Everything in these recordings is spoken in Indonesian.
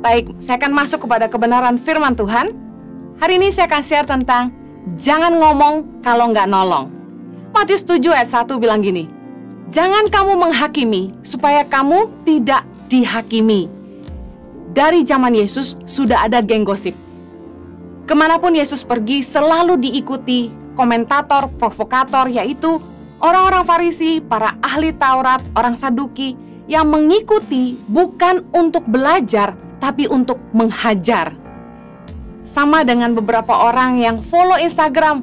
Baik, saya akan masuk kepada kebenaran firman Tuhan. Hari ini saya akan share tentang jangan ngomong kalau nggak nolong. Matius 7 ayat 1 bilang gini, jangan kamu menghakimi supaya kamu tidak dihakimi. Dari zaman Yesus sudah ada geng gosip. Kemanapun Yesus pergi selalu diikuti komentator, provokator, yaitu orang-orang Farisi, para ahli Taurat, orang Saduki, yang mengikuti bukan untuk belajar, tapi untuk menghajar. Sama dengan beberapa orang yang follow Instagram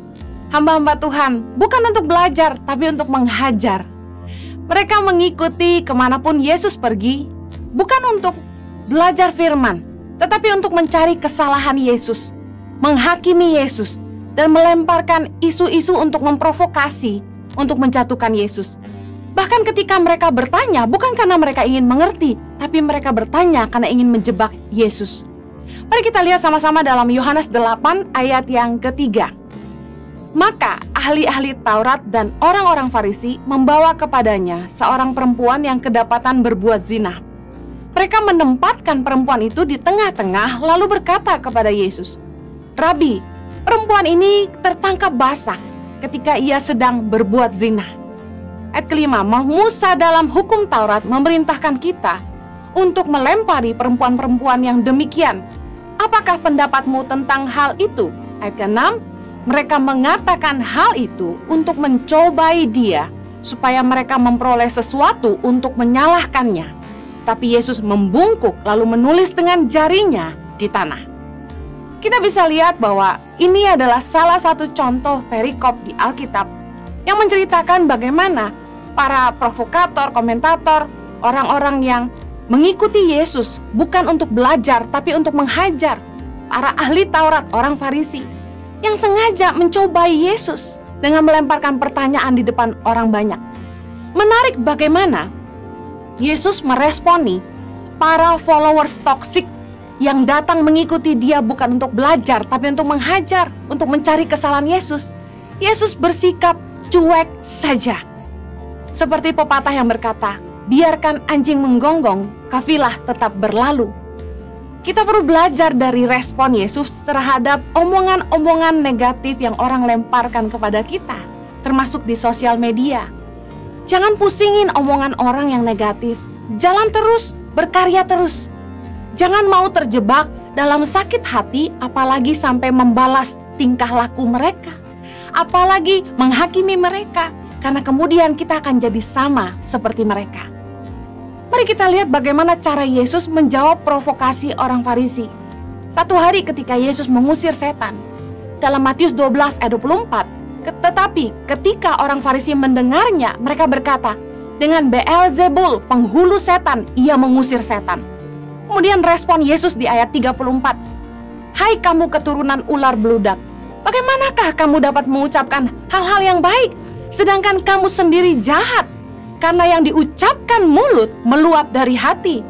hamba-hamba Tuhan, bukan untuk belajar, tapi untuk menghajar. Mereka mengikuti kemanapun Yesus pergi, bukan untuk belajar firman, tetapi untuk mencari kesalahan Yesus, menghakimi Yesus, dan melemparkan isu-isu untuk memprovokasi, untuk menjatuhkan Yesus. Bahkan ketika mereka bertanya, bukan karena mereka ingin mengerti, tapi mereka bertanya karena ingin menjebak Yesus. Mari kita lihat sama-sama dalam Yohanes 8 ayat yang ketiga. Maka ahli-ahli Taurat dan orang-orang Farisi membawa kepadanya seorang perempuan yang kedapatan berbuat zina. Mereka menempatkan perempuan itu di tengah-tengah lalu berkata kepada Yesus, Rabi, perempuan ini tertangkap basah ketika ia sedang berbuat zina. Ayat kelima, Musa dalam hukum Taurat memerintahkan kita untuk melempari perempuan-perempuan yang demikian. Apakah pendapatmu tentang hal itu? Ayat ke-6, mereka mengatakan hal itu untuk mencobai dia, supaya mereka memperoleh sesuatu untuk menyalahkannya. Tapi Yesus membungkuk lalu menulis dengan jarinya di tanah. Kita bisa lihat bahwa ini adalah salah satu contoh perikop di Alkitab yang menceritakan bagaimana para provokator, komentator, orang-orang yang mengikuti Yesus bukan untuk belajar tapi untuk menghajar. Para ahli Taurat, orang Farisi yang sengaja mencobai Yesus dengan melemparkan pertanyaan di depan orang banyak. Menarik bagaimana Yesus meresponi para followers toksik yang datang mengikuti dia bukan untuk belajar tapi untuk menghajar, untuk mencari kesalahan Yesus. Yesus bersikap cuek saja. Seperti pepatah yang berkata, biarkan anjing menggonggong, kafilah tetap berlalu. Kita perlu belajar dari respon Yesus terhadap omongan-omongan negatif yang orang lemparkan kepada kita, termasuk di sosial media. Jangan pusingin omongan orang yang negatif. Jalan terus, berkarya terus. Jangan mau terjebak dalam sakit hati, apalagi sampai membalas tingkah laku mereka, apalagi menghakimi mereka. Karena kemudian kita akan jadi sama seperti mereka. Mari kita lihat bagaimana cara Yesus menjawab provokasi orang Farisi. Satu hari ketika Yesus mengusir setan, dalam Matius 12 ayat 24, tetapi ketika orang Farisi mendengarnya, mereka berkata, dengan Beelzebul, penghulu setan, ia mengusir setan. Kemudian respon Yesus di ayat 34, hai kamu keturunan ular beludak, bagaimanakah kamu dapat mengucapkan hal-hal yang baik, sedangkan kamu sendiri jahat, karena yang diucapkan mulut meluap dari hati.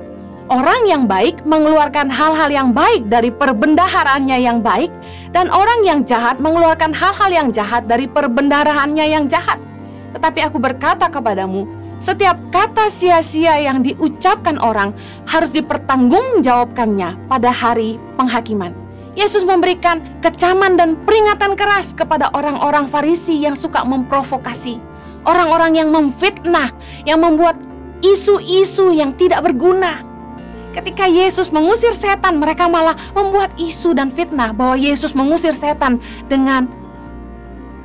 Orang yang baik mengeluarkan hal-hal yang baik dari perbendaharaannya yang baik, dan orang yang jahat mengeluarkan hal-hal yang jahat dari perbendaharaannya yang jahat. Tetapi aku berkata kepadamu, setiap kata sia-sia yang diucapkan orang harus dipertanggungjawabkannya pada hari penghakiman. Yesus memberikan kecaman dan peringatan keras kepada orang-orang Farisi yang suka memprovokasi, orang-orang yang memfitnah, yang membuat isu-isu yang tidak berguna. Ketika Yesus mengusir setan, mereka malah membuat isu dan fitnah bahwa Yesus mengusir setan dengan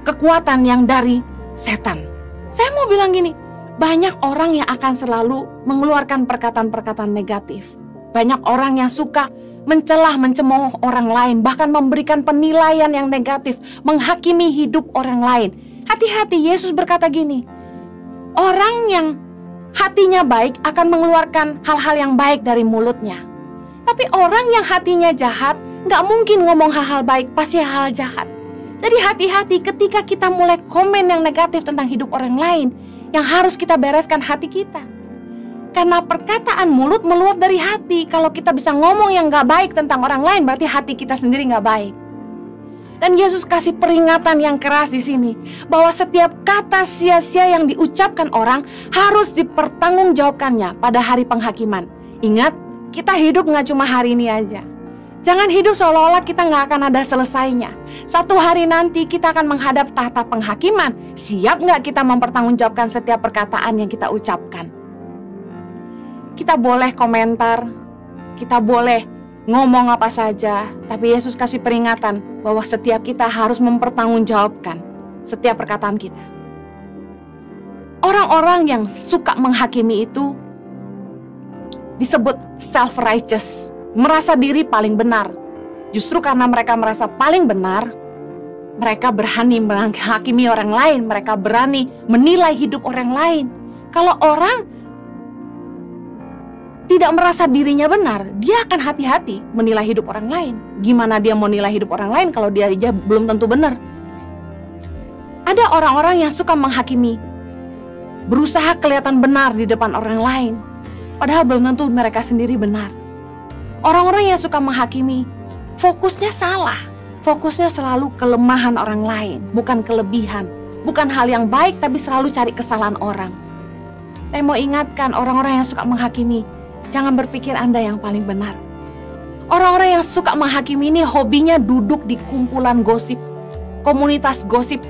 kekuatan yang dari setan. Saya mau bilang gini, banyak orang yang akan selalu mengeluarkan perkataan-perkataan negatif. Banyak orang yang suka mencelah, mencemooh orang lain, bahkan memberikan penilaian yang negatif, menghakimi hidup orang lain. Hati-hati, Yesus berkata gini, orang yang hatinya baik akan mengeluarkan hal-hal yang baik dari mulutnya. Tapi orang yang hatinya jahat, gak mungkin ngomong hal-hal baik, pasti hal jahat. Jadi hati-hati ketika kita mulai komen yang negatif tentang hidup orang lain, yang harus kita bereskan hati kita. Karena perkataan mulut meluap dari hati. Kalau kita bisa ngomong yang gak baik tentang orang lain, berarti hati kita sendiri gak baik. Dan Yesus kasih peringatan yang keras di sini, bahwa setiap kata sia-sia yang diucapkan orang harus dipertanggungjawabkannya pada hari penghakiman. Ingat, Kita hidup nggak cuma hari ini aja. Jangan hidup seolah-olah kita nggak akan ada selesainya. Satu hari nanti kita akan menghadap tahta penghakiman. Siap nggak kita mempertanggungjawabkan setiap perkataan yang kita ucapkan? Kita boleh komentar, kita boleh ngomong apa saja, tapi Yesus kasih peringatan bahwa setiap kita harus mempertanggungjawabkan setiap perkataan kita. Orang-orang yang suka menghakimi itu disebut self-righteous, merasa diri paling benar. Justru karena mereka merasa paling benar, mereka berani menghakimi orang lain, mereka berani menilai hidup orang lain. Kalau orang tidak merasa dirinya benar, dia akan hati-hati menilai hidup orang lain. Gimana dia mau nilai hidup orang lain kalau dia aja belum tentu benar? Ada orang-orang yang suka menghakimi, berusaha kelihatan benar di depan orang lain, padahal belum tentu mereka sendiri benar. Orang-orang yang suka menghakimi, fokusnya salah. Fokusnya selalu kelemahan orang lain, bukan kelebihan. Bukan hal yang baik, tapi selalu cari kesalahan orang. Saya mau ingatkan orang-orang yang suka menghakimi, jangan berpikir Anda yang paling benar. Orang-orang yang suka menghakimi ini hobinya duduk di kumpulan gosip, komunitas gosip,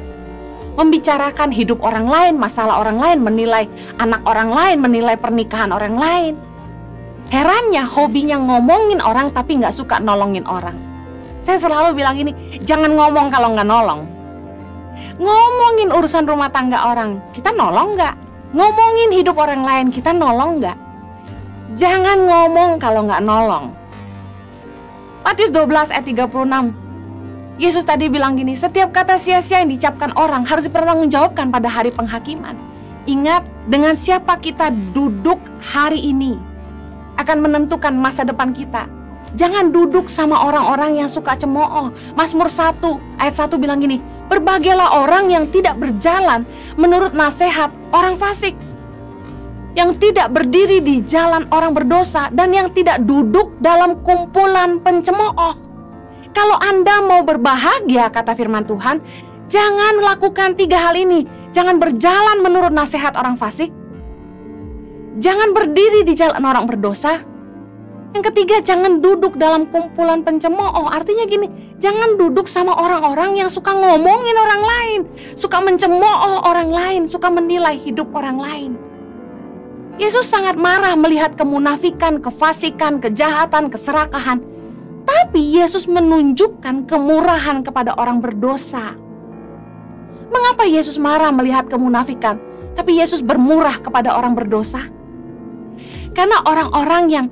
membicarakan hidup orang lain, masalah orang lain, menilai anak orang lain, menilai pernikahan orang lain. Herannya hobinya ngomongin orang tapi nggak suka nolongin orang. Saya selalu bilang ini, jangan ngomong kalau nggak nolong. Ngomongin urusan rumah tangga orang, kita nolong nggak? Ngomongin hidup orang lain, kita nolong nggak? Jangan ngomong kalau nggak nolong. Matius 12 ayat 36. Yesus tadi bilang gini, setiap kata sia-sia yang diucapkan orang harus dipertanggungjawabkan pada hari penghakiman. Ingat, dengan siapa kita duduk hari ini akan menentukan masa depan kita. Jangan duduk sama orang-orang yang suka cemooh. Mazmur 1 ayat 1 bilang gini, berbahagialah orang yang tidak berjalan menurut nasihat orang fasik, yang tidak berdiri di jalan orang berdosa, dan yang tidak duduk dalam kumpulan pencemooh. Kalau Anda mau berbahagia, kata firman Tuhan, jangan lakukan 3 hal ini. Jangan berjalan menurut nasihat orang fasik, jangan berdiri di jalan orang berdosa. Yang ketiga, jangan duduk dalam kumpulan pencemooh. Artinya gini, jangan duduk sama orang-orang yang suka ngomongin orang lain, suka mencemooh orang lain, suka menilai hidup orang lain. Yesus sangat marah melihat kemunafikan, kefasikan, kejahatan, keserakahan. Tapi Yesus menunjukkan kemurahan kepada orang berdosa. Mengapa Yesus marah melihat kemunafikan, tapi Yesus bermurah kepada orang berdosa? Karena orang-orang yang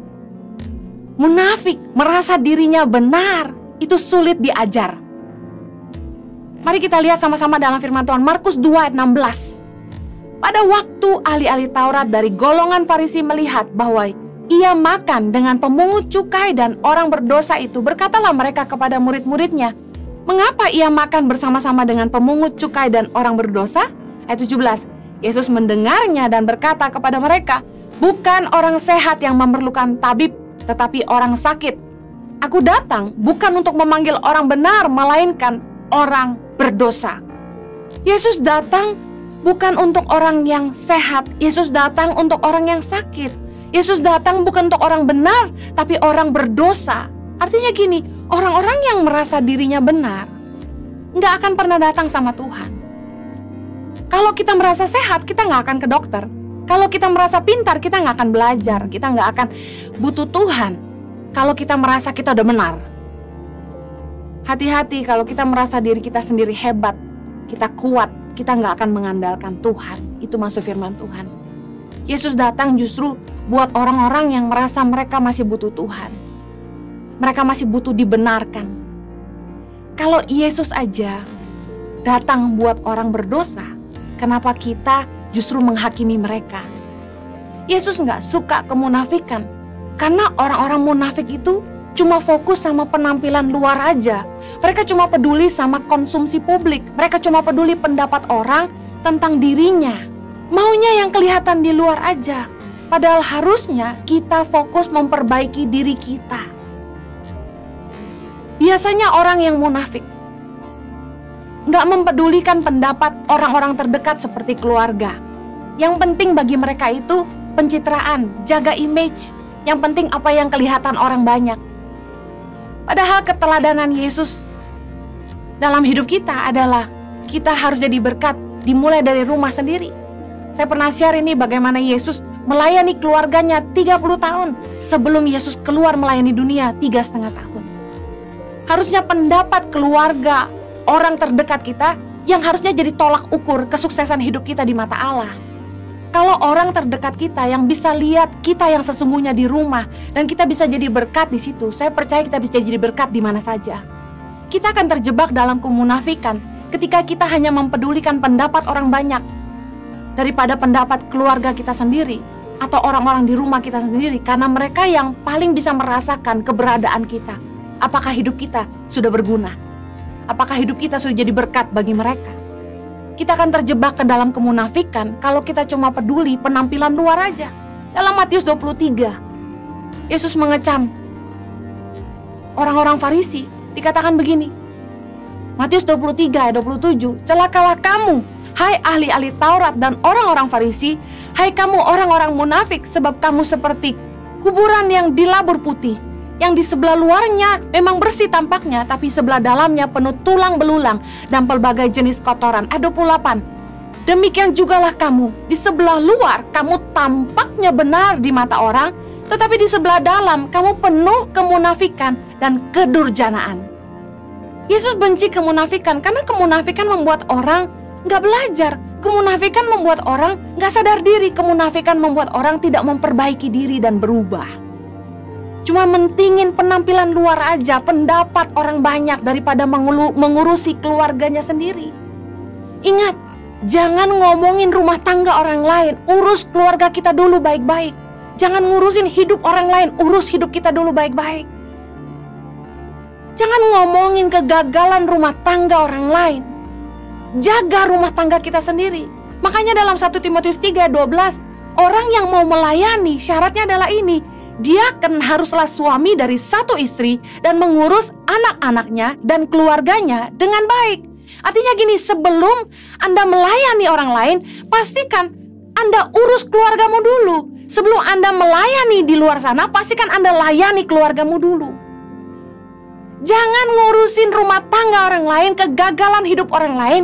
munafik, merasa dirinya benar, itu sulit diajar. Mari kita lihat sama-sama dalam firman Tuhan, Markus 2 ayat 16. Pada waktu ahli-ahli Taurat dari golongan Farisi melihat bahwa ia makan dengan pemungut cukai dan orang berdosa itu, berkatalah mereka kepada murid-muridnya, mengapa ia makan bersama-sama dengan pemungut cukai dan orang berdosa? Ayat 17, Yesus mendengarnya dan berkata kepada mereka, bukan orang sehat yang memerlukan tabib, tetapi orang sakit. Aku datang bukan untuk memanggil orang benar, melainkan orang berdosa. Yesus datang bukan untuk orang yang sehat, Yesus datang untuk orang yang sakit. Yesus datang bukan untuk orang benar, tapi orang berdosa. Artinya gini, orang-orang yang merasa dirinya benar nggak akan pernah datang sama Tuhan. Kalau kita merasa sehat, kita nggak akan ke dokter. Kalau kita merasa pintar, kita nggak akan belajar. Kita nggak akan butuh Tuhan. Kalau kita merasa kita udah benar. Hati-hati kalau kita merasa diri kita sendiri hebat, kita kuat, kita nggak akan mengandalkan Tuhan. Itu maksud firman Tuhan. Yesus datang justru buat orang-orang yang merasa mereka masih butuh Tuhan. Mereka masih butuh dibenarkan. Kalau Yesus aja datang buat orang berdosa, kenapa kita justru menghakimi mereka? Yesus nggak suka kemunafikan, karena orang-orang munafik itu cuma fokus sama penampilan luar aja. Mereka cuma peduli sama konsumsi publik. Mereka cuma peduli pendapat orang tentang dirinya. Maunya yang kelihatan di luar aja. Padahal harusnya kita fokus memperbaiki diri kita. Biasanya orang yang munafik nggak mempedulikan pendapat orang-orang terdekat seperti keluarga. Yang penting bagi mereka itu pencitraan, jaga image, Yang penting apa yang kelihatan orang banyak. Padahal keteladanan Yesus dalam hidup kita adalah kita harus jadi berkat dimulai dari rumah sendiri. Saya pernah share ini bagaimana Yesus melayani keluarganya 30 tahun sebelum Yesus keluar melayani dunia 3,5 tahun. Harusnya pendapat keluarga, orang terdekat kita yang harusnya jadi tolak ukur kesuksesan hidup kita di mata Allah. Kalau orang terdekat kita yang bisa lihat kita yang sesungguhnya di rumah dan kita bisa jadi berkat di situ, saya percaya kita bisa jadi berkat di mana saja. Kita akan terjebak dalam kemunafikan ketika kita hanya mempedulikan pendapat orang banyak daripada pendapat keluarga kita sendiri atau orang-orang di rumah kita sendiri, karena mereka yang paling bisa merasakan keberadaan kita. Apakah hidup kita sudah berguna? Apakah hidup kita sudah jadi berkat bagi mereka? Kita akan terjebak ke dalam kemunafikan kalau kita cuma peduli penampilan luar aja. Dalam Matius 23, Yesus mengecam orang-orang Farisi. Dikatakan begini, Matius 23 ayat 27, celakalah kamu, hai ahli-ahli Taurat dan orang-orang Farisi, hai kamu orang-orang munafik, sebab kamu seperti kuburan yang dilabur putih, yang di sebelah luarnya memang bersih tampaknya, tapi sebelah dalamnya penuh tulang belulang dan pelbagai jenis kotoran. Ayat 28, demikian jugalah kamu, di sebelah luar kamu tampaknya benar di mata orang, tetapi di sebelah dalam kamu penuh kemunafikan dan kedurjanaan. Yesus benci kemunafikan karena kemunafikan membuat orang nggak belajar. Kemunafikan membuat orang nggak sadar diri. Kemunafikan membuat orang tidak memperbaiki diri dan berubah. Cuma mentingin penampilan luar aja, pendapat orang banyak daripada mengurusi keluarganya sendiri. Ingat, jangan ngomongin rumah tangga orang lain, urus keluarga kita dulu baik-baik. Jangan ngurusin hidup orang lain, urus hidup kita dulu baik-baik. Jangan ngomongin kegagalan rumah tangga orang lain. Jaga rumah tangga kita sendiri. Makanya dalam 1 Timotius 3:12, orang yang mau melayani syaratnya adalah ini. Dia kan haruslah suami dari satu istri dan mengurus anak-anaknya dan keluarganya dengan baik. Artinya gini, sebelum Anda melayani orang lain, pastikan Anda urus keluargamu dulu. Sebelum Anda melayani di luar sana, pastikan Anda layani keluargamu dulu. Jangan ngurusin rumah tangga orang lain, kegagalan hidup orang lain.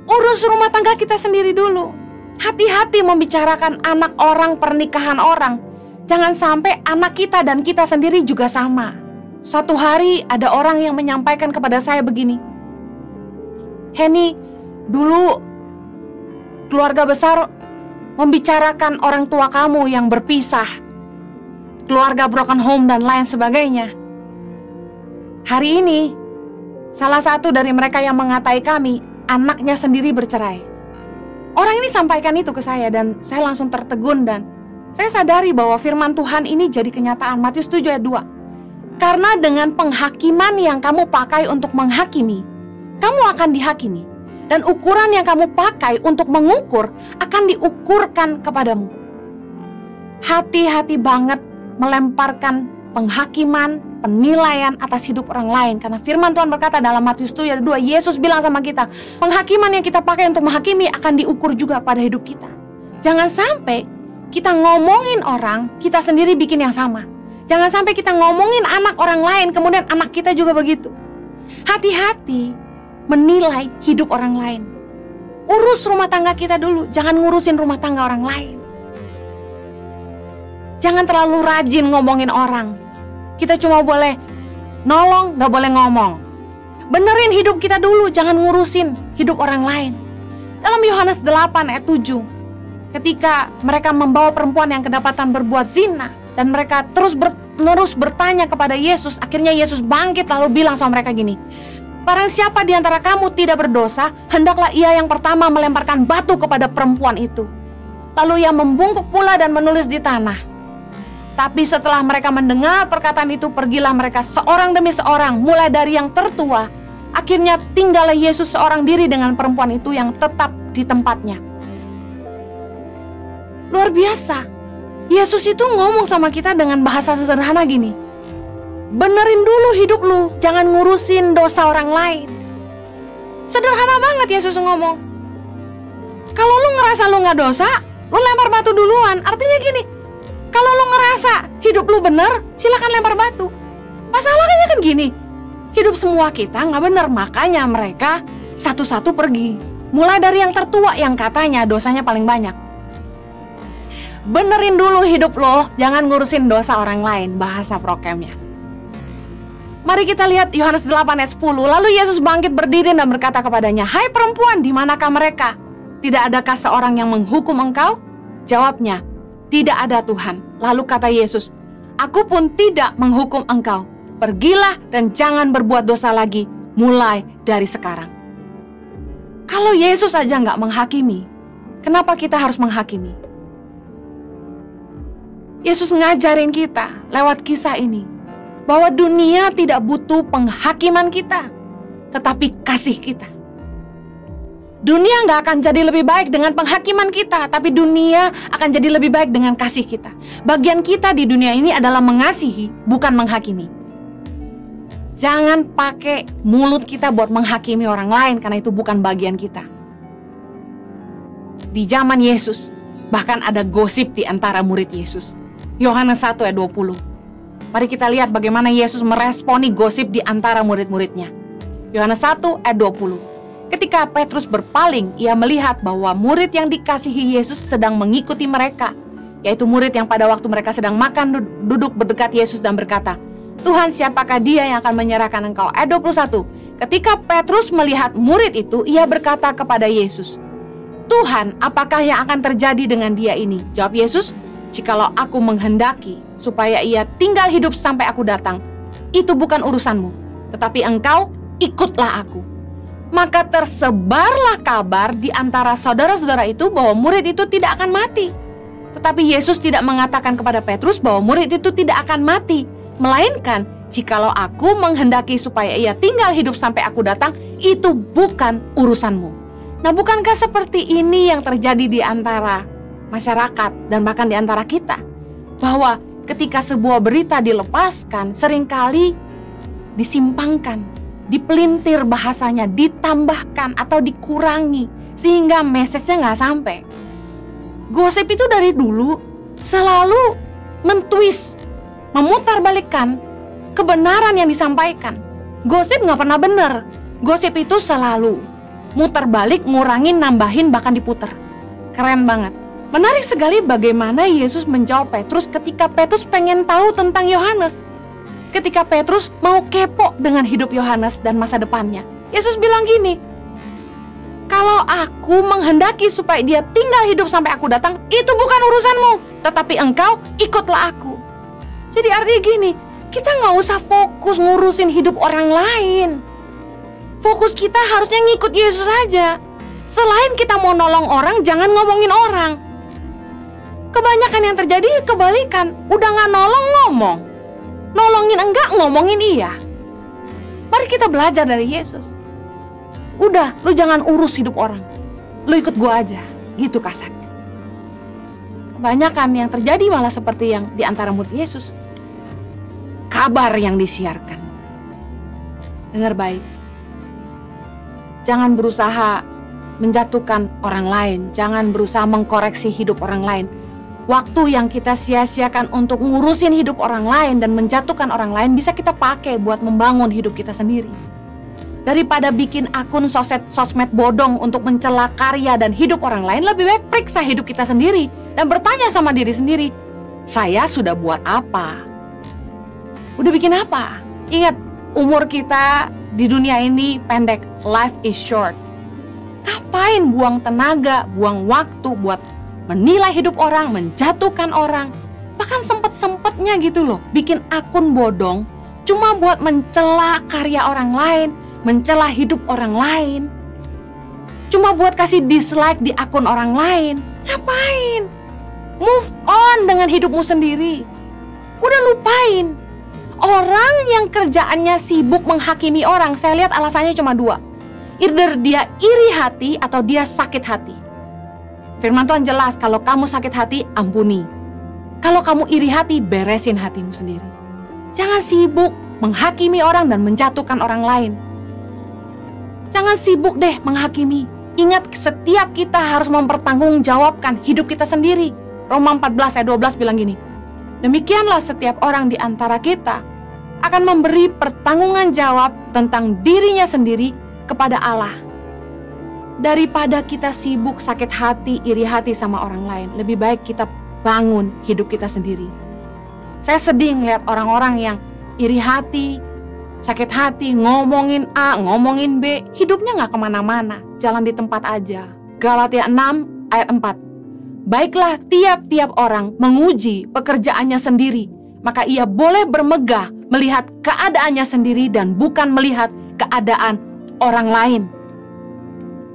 Urus rumah tangga kita sendiri dulu. Hati-hati membicarakan anak orang, pernikahan orang. Jangan sampai anak kita dan kita sendiri juga sama. Suatu hari ada orang yang menyampaikan kepada saya begini, Henny, dulu keluarga besar membicarakan orang tua kamu yang berpisah, keluarga broken home dan lain sebagainya. Hari ini salah satu dari mereka yang mengatai kami, anaknya sendiri bercerai. Orang ini sampaikan itu ke saya dan saya langsung tertegun dan saya sadari bahwa firman Tuhan ini jadi kenyataan. Matius 7 ayat 2. Karena dengan penghakiman yang kamu pakai untuk menghakimi, kamu akan dihakimi. Dan ukuran yang kamu pakai untuk mengukur akan diukurkan kepadamu. Hati-hati banget melemparkan penghakiman, penilaian atas hidup orang lain. Karena firman Tuhan berkata dalam Matius 7 ayat 2, Yesus bilang sama kita, penghakiman yang kita pakai untuk menghakimi akan diukur juga pada hidup kita. Jangan sampai kita ngomongin orang, kita sendiri bikin yang sama. Jangan sampai kita ngomongin anak orang lain, kemudian anak kita juga begitu. Hati-hati menilai hidup orang lain. Urus rumah tangga kita dulu, jangan ngurusin rumah tangga orang lain. Jangan terlalu rajin ngomongin orang. Kita cuma boleh nolong, gak boleh ngomong. Benerin hidup kita dulu, jangan ngurusin hidup orang lain. Dalam Yohanes 8 ayat 7, ketika mereka membawa perempuan yang kedapatan berbuat zina dan mereka terus bertanya kepada Yesus, akhirnya Yesus bangkit lalu bilang sama mereka gini, barang siapa di antara kamu tidak berdosa, hendaklah ia yang pertama melemparkan batu kepada perempuan itu. Lalu ia membungkuk pula dan menulis di tanah. Tapi setelah mereka mendengar perkataan itu, pergilah mereka seorang demi seorang, mulai dari yang tertua. Akhirnya tinggallah Yesus seorang diri dengan perempuan itu yang tetap di tempatnya. Luar biasa. Yesus itu ngomong sama kita dengan bahasa sederhana gini, benerin dulu hidup lu, jangan ngurusin dosa orang lain. Sederhana banget Yesus ngomong. Kalau lu ngerasa lu gak dosa, lu lempar batu duluan. Artinya gini, kalau lu ngerasa hidup lu bener, silakan lempar batu. Masalahnya kan gini, hidup semua kita nggak bener, makanya mereka satu-satu pergi. Mulai dari yang tertua yang katanya dosanya paling banyak. Benerin dulu hidup lo, jangan ngurusin dosa orang lain, bahasa prokemnya. Mari kita lihat Yohanes 8 ayat 10. Lalu Yesus bangkit berdiri dan berkata kepadanya, "Hai perempuan, di manakah mereka? Tidak adakah seorang yang menghukum engkau?" Jawabnya, "Tidak ada Tuhan." Lalu kata Yesus, "Aku pun tidak menghukum engkau. Pergilah dan jangan berbuat dosa lagi, mulai dari sekarang." Kalau Yesus saja nggak menghakimi, kenapa kita harus menghakimi? Yesus ngajarin kita lewat kisah ini bahwa dunia tidak butuh penghakiman kita, tetapi kasih kita. Dunia nggak akan jadi lebih baik dengan penghakiman kita, tapi dunia akan jadi lebih baik dengan kasih kita. Bagian kita di dunia ini adalah mengasihi, bukan menghakimi. Jangan pakai mulut kita buat menghakimi orang lain, karena itu bukan bagian kita. Di zaman Yesus, bahkan ada gosip di antara murid Yesus. Yohanes 1 ayat 20. Mari kita lihat bagaimana Yesus meresponi gosip di antara murid-muridnya. Yohanes 1 ayat 20. Ketika Petrus berpaling, ia melihat bahwa murid yang dikasihi Yesus sedang mengikuti mereka, yaitu murid yang pada waktu mereka sedang makan duduk berdekat Yesus dan berkata, "Tuhan, siapakah dia yang akan menyerahkan engkau?" Ayat 21. Ketika Petrus melihat murid itu, ia berkata kepada Yesus, "Tuhan, apakah yang akan terjadi dengan dia ini?" Jawab Yesus, "Jikalau aku menghendaki supaya ia tinggal hidup sampai aku datang, itu bukan urusanmu, tetapi engkau ikutlah aku." Maka tersebarlah kabar di antara saudara-saudara itu bahwa murid itu tidak akan mati. Tetapi Yesus tidak mengatakan kepada Petrus bahwa murid itu tidak akan mati, melainkan jikalau aku menghendaki supaya ia tinggal hidup sampai aku datang, itu bukan urusanmu. Nah, bukankah seperti ini yang terjadi di antara masyarakat dan bahkan di antara kita? Bahwa ketika sebuah berita dilepaskan, seringkali disimpangkan, dipelintir bahasanya, ditambahkan atau dikurangi, sehingga message-nya nggak sampai. Gosip itu dari dulu selalu mentwist, memutarbalikkan kebenaran yang disampaikan. Gosip nggak pernah benar. Gosip itu selalu muter balik, ngurangin, nambahin, bahkan diputer. Keren banget. Menarik sekali bagaimana Yesus menjawab Petrus ketika Petrus pengen tahu tentang Yohanes. Ketika Petrus mau kepo dengan hidup Yohanes dan masa depannya. Yesus bilang gini, "Kalau aku menghendaki supaya dia tinggal hidup sampai aku datang, itu bukan urusanmu, tetapi engkau ikutlah aku." Jadi artinya gini, kita nggak usah fokus ngurusin hidup orang lain. Fokus kita harusnya ngikut Yesus aja. Selain kita mau nolong orang, jangan ngomongin orang. Kebanyakan yang terjadi kebalikan, udah nggak nolong ngomong, nolongin enggak ngomongin iya. Mari kita belajar dari Yesus. Udah, lu jangan urus hidup orang, lu ikut gua aja, gitu kasarnya. Kebanyakan yang terjadi malah seperti yang di antara murid Yesus. Kabar yang disiarkan. Dengar baik. Jangan berusaha menjatuhkan orang lain, jangan berusaha mengkoreksi hidup orang lain. Waktu yang kita sia-siakan untuk ngurusin hidup orang lain dan menjatuhkan orang lain bisa kita pakai buat membangun hidup kita sendiri. Daripada bikin akun sosmed bodong untuk mencela karya dan hidup orang lain, lebih baik periksa hidup kita sendiri dan bertanya sama diri sendiri, saya sudah buat apa? Udah bikin apa? Ingat, umur kita di dunia ini pendek, life is short. Ngapain buang tenaga, buang waktu buat menilai hidup orang, menjatuhkan orang. Bahkan sempet-sempetnya gitu loh, bikin akun bodong cuma buat mencela karya orang lain, mencela hidup orang lain, cuma buat kasih dislike di akun orang lain. Ngapain? Move on dengan hidupmu sendiri. Udah lupain. Orang yang kerjaannya sibuk menghakimi orang, saya lihat alasannya cuma dua. Either dia iri hati atau dia sakit hati. Firman Tuhan jelas, kalau kamu sakit hati, ampuni. Kalau kamu iri hati, beresin hatimu sendiri. Jangan sibuk menghakimi orang dan menjatuhkan orang lain. Jangan sibuk deh menghakimi. Ingat, setiap kita harus mempertanggungjawabkan hidup kita sendiri. Roma 14 ayat 12 bilang gini, Demikianlah setiap orang di antara kita akan memberi pertanggungan jawab tentang dirinya sendiri kepada Allah. Daripada kita sibuk sakit hati, iri hati sama orang lain, lebih baik kita bangun hidup kita sendiri. Saya sedih ngeliat orang-orang yang iri hati, sakit hati, ngomongin A, ngomongin B, hidupnya nggak kemana-mana, jalan di tempat aja. Galatia 6 ayat 4. Baiklah tiap-tiap orang menguji pekerjaannya sendiri, maka ia boleh bermegah melihat keadaannya sendiri dan bukan melihat keadaan orang lain.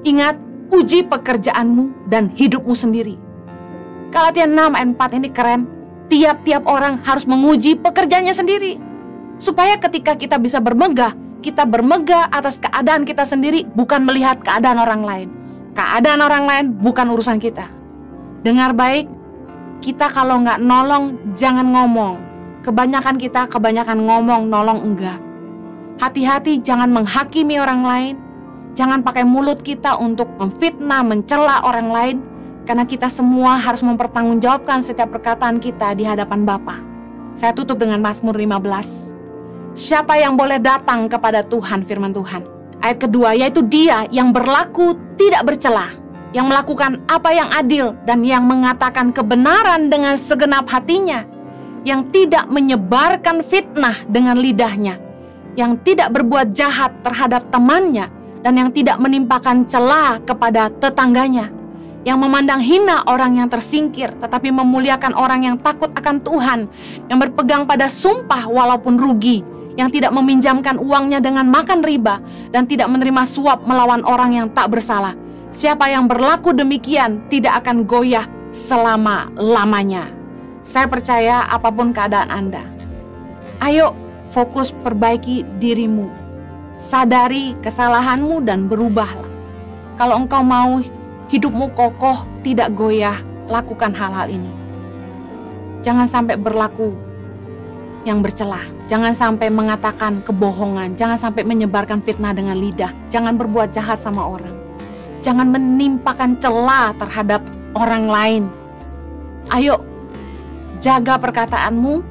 Ingat, uji pekerjaanmu dan hidupmu sendiri. Galatia 6 ayat 4 ini keren. Tiap-tiap orang harus menguji pekerjaannya sendiri. Supaya ketika kita bisa bermegah, kita bermegah atas keadaan kita sendiri, bukan melihat keadaan orang lain. Keadaan orang lain bukan urusan kita. Dengar baik, kita kalau nggak nolong, jangan ngomong. Kebanyakan ngomong, nolong enggak. Hati-hati jangan menghakimi orang lain. Jangan pakai mulut kita untuk memfitnah, mencela orang lain. Karena kita semua harus mempertanggungjawabkan setiap perkataan kita di hadapan Bapa. Saya tutup dengan Mazmur 15. Siapa yang boleh datang kepada Tuhan, firman Tuhan? Ayat kedua, yaitu dia yang berlaku tidak bercela, yang melakukan apa yang adil dan yang mengatakan kebenaran dengan segenap hatinya, yang tidak menyebarkan fitnah dengan lidahnya, yang tidak berbuat jahat terhadap temannya, dan yang tidak menimpakan cela kepada tetangganya, yang memandang hina orang yang tersingkir, tetapi memuliakan orang yang takut akan Tuhan, yang berpegang pada sumpah walaupun rugi, yang tidak meminjamkan uangnya dengan makan riba, dan tidak menerima suap melawan orang yang tak bersalah. Siapa yang berlaku demikian tidak akan goyah selama-lamanya. Saya percaya apapun keadaan Anda, ayo fokus perbaiki dirimu. Sadari kesalahanmu dan berubahlah. Kalau engkau mau hidupmu kokoh, tidak goyah, lakukan hal-hal ini. Jangan sampai berlaku yang bercelah. Jangan sampai mengatakan kebohongan. Jangan sampai menyebarkan fitnah dengan lidah. Jangan berbuat jahat sama orang. Jangan menimpakan cela terhadap orang lain. Ayo, jaga perkataanmu,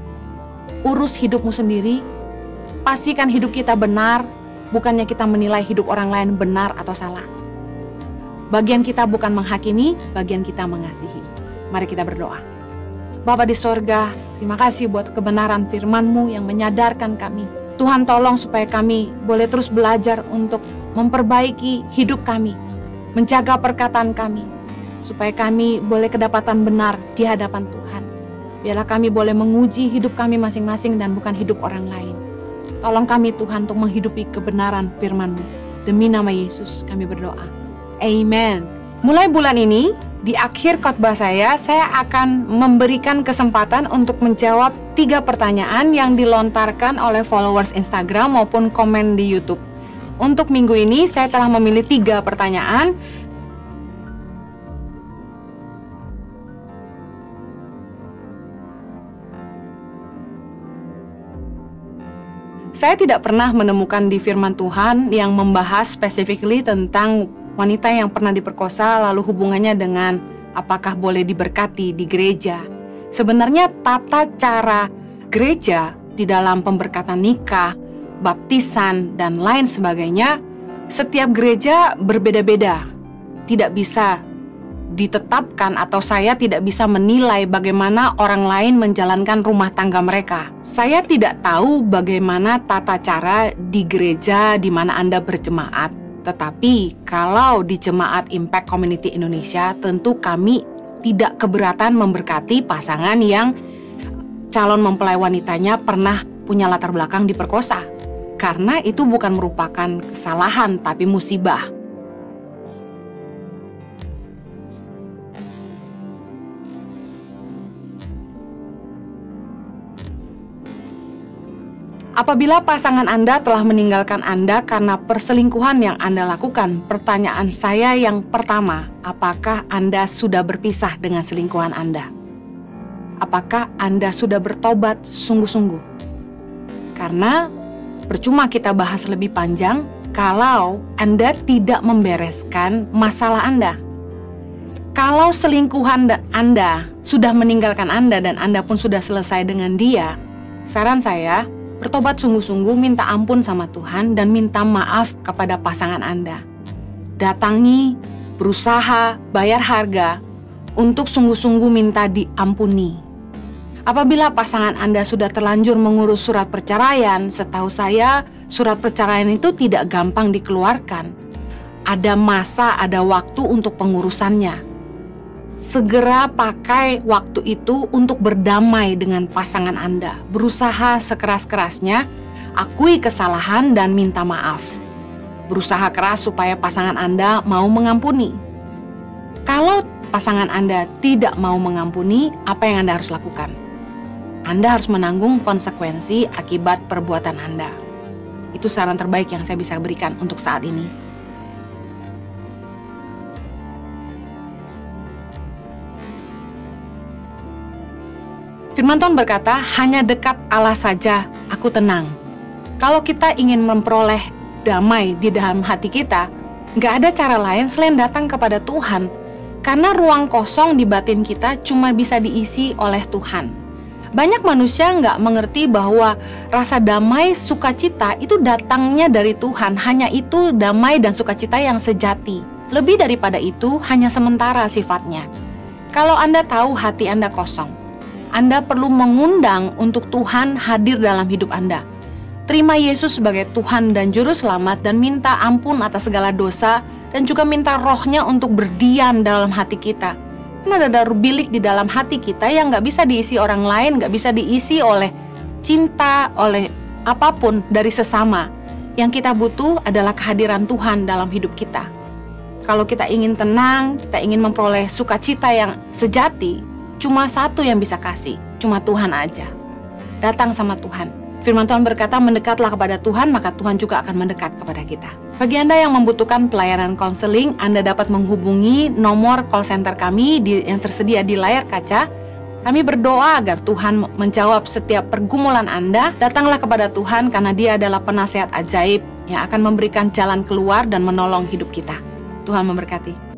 urus hidupmu sendiri. Pastikan hidup kita benar. Bukannya kita menilai hidup orang lain benar atau salah. Bagian kita bukan menghakimi, bagian kita mengasihi. Mari kita berdoa. Bapa di sorga, terima kasih buat kebenaran firman-Mu yang menyadarkan kami. Tuhan tolong supaya kami boleh terus belajar untuk memperbaiki hidup kami, menjaga perkataan kami, supaya kami boleh kedapatan benar di hadapan Tuhan. Biarlah kami boleh menguji hidup kami masing-masing dan bukan hidup orang lain. Tolong kami Tuhan untuk menghidupi kebenaran firman-Mu. Demi nama Yesus kami berdoa. Amen. Mulai bulan ini, di akhir khotbah saya akan memberikan kesempatan untuk menjawab 3 pertanyaan yang dilontarkan oleh followers Instagram maupun komen di YouTube. Untuk minggu ini, saya telah memilih 3 pertanyaan. Saya tidak pernah menemukan di firman Tuhan yang membahas specifically tentang wanita yang pernah diperkosa lalu hubungannya dengan apakah boleh diberkati di gereja. Sebenarnya tata cara gereja di dalam pemberkatan nikah, baptisan, dan lain sebagainya, setiap gereja berbeda-beda. Tidak bisa ditetapkan atau saya tidak bisa menilai bagaimana orang lain menjalankan rumah tangga mereka. Saya tidak tahu bagaimana tata cara di gereja di mana Anda berjemaat. Tetapi kalau di Jemaat Impact Community Indonesia, tentu kami tidak keberatan memberkati pasangan yang calon mempelai wanitanya pernah punya latar belakang diperkosa. Karena itu bukan merupakan kesalahan tapi musibah. Apabila pasangan Anda telah meninggalkan Anda karena perselingkuhan yang Anda lakukan, pertanyaan saya yang pertama, apakah Anda sudah berpisah dengan selingkuhan Anda? Apakah Anda sudah bertobat sungguh-sungguh? Karena percuma kita bahas lebih panjang kalau Anda tidak membereskan masalah Anda. Kalau selingkuhan Anda sudah meninggalkan Anda dan Anda pun sudah selesai dengan dia, saran saya, bertobat sungguh-sungguh, minta ampun sama Tuhan dan minta maaf kepada pasangan Anda. Datangi, berusaha, bayar harga untuk sungguh-sungguh minta diampuni. Apabila pasangan Anda sudah terlanjur mengurus surat perceraian, setahu saya surat perceraian itu tidak gampang dikeluarkan. Ada masa, ada waktu untuk pengurusannya. Segera pakai waktu itu untuk berdamai dengan pasangan Anda. Berusaha sekeras-kerasnya, akui kesalahan dan minta maaf. Berusaha keras supaya pasangan Anda mau mengampuni. Kalau pasangan Anda tidak mau mengampuni, apa yang Anda harus lakukan? Anda harus menanggung konsekuensi akibat perbuatan Anda. Itu saran terbaik yang saya bisa berikan untuk saat ini. Firman Tuhan berkata, hanya dekat Allah saja aku tenang. Kalau kita ingin memperoleh damai di dalam hati kita, nggak ada cara lain selain datang kepada Tuhan. Karena ruang kosong di batin kita cuma bisa diisi oleh Tuhan. Banyak manusia nggak mengerti bahwa rasa damai, sukacita itu datangnya dari Tuhan. Hanya itu damai dan sukacita yang sejati. Lebih daripada itu hanya sementara sifatnya. Kalau Anda tahu hati Anda kosong, Anda perlu mengundang untuk Tuhan hadir dalam hidup Anda. Terima Yesus sebagai Tuhan dan Juru Selamat dan minta ampun atas segala dosa dan juga minta rohnya untuk berdiam dalam hati kita. Karena ada bilik di dalam hati kita yang nggak bisa diisi orang lain, nggak bisa diisi oleh cinta, oleh apapun dari sesama. Yang kita butuh adalah kehadiran Tuhan dalam hidup kita. Kalau kita ingin tenang, kita ingin memperoleh sukacita yang sejati, cuma satu yang bisa kasih, cuma Tuhan aja. Datang sama Tuhan. Firman Tuhan berkata, mendekatlah kepada Tuhan, maka Tuhan juga akan mendekat kepada kita. Bagi Anda yang membutuhkan pelayanan konseling, Anda dapat menghubungi nomor call center kami yang tersedia di layar kaca. Kami berdoa agar Tuhan menjawab setiap pergumulan Anda. Datanglah kepada Tuhan karena Dia adalah penasehat ajaib yang akan memberikan jalan keluar dan menolong hidup kita. Tuhan memberkati.